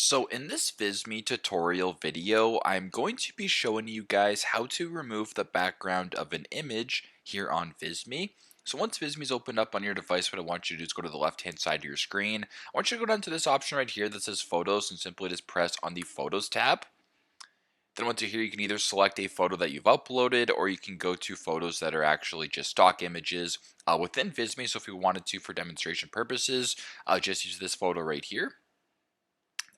So in this Visme tutorial video, I'm going to be showing you guys how to remove the background of an image here on Visme. So once Visme is opened up on your device, what I want you to do is go to the left hand side of your screen. I want you to go down to this option right here that says photos and simply just press on the photos tab. Then once you're here, you can either select a photo that you've uploaded or you can go to photos that are actually just stock images within Visme. So if you wanted to for demonstration purposes, just use this photo right here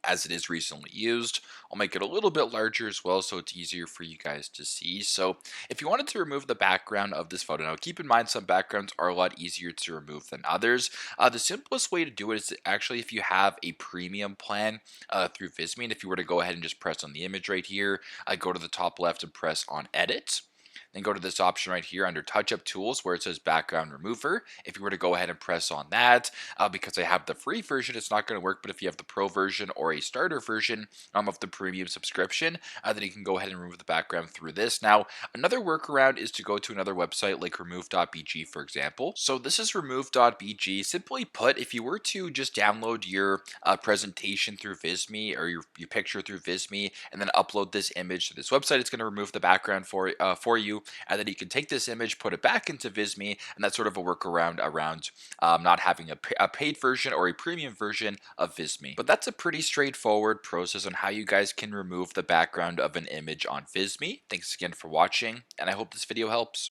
as it is recently used. I'll make it a little bit larger as well so it's easier for you guys to see. So if you wanted to remove the background of this photo, now keep in mind some backgrounds are a lot easier to remove than others. The simplest way to do it is actually if you have a premium plan through Visme, and if you were to go ahead and just press on the image right here, go to the top left and press on edit. Then go to this option right here under touch up tools where it says background remover. If you were to go ahead and press on that, because I have the free version, it's not going to work. But if you have the pro version or a starter version of the premium subscription, then you can go ahead and remove the background through this. Now, another workaround is to go to another website like remove.bg, for example. So this is remove.bg. Simply put, if you were to just download your presentation through Visme or your picture through Visme and then upload this image to this website, it's going to remove the background for you, and then you can take this image, put it back into Visme, and that's sort of a workaround around not having a paid version or a premium version of Visme. But that's a pretty straightforward process on how you guys can remove the background of an image on Visme. Thanks again for watching, and I hope this video helps.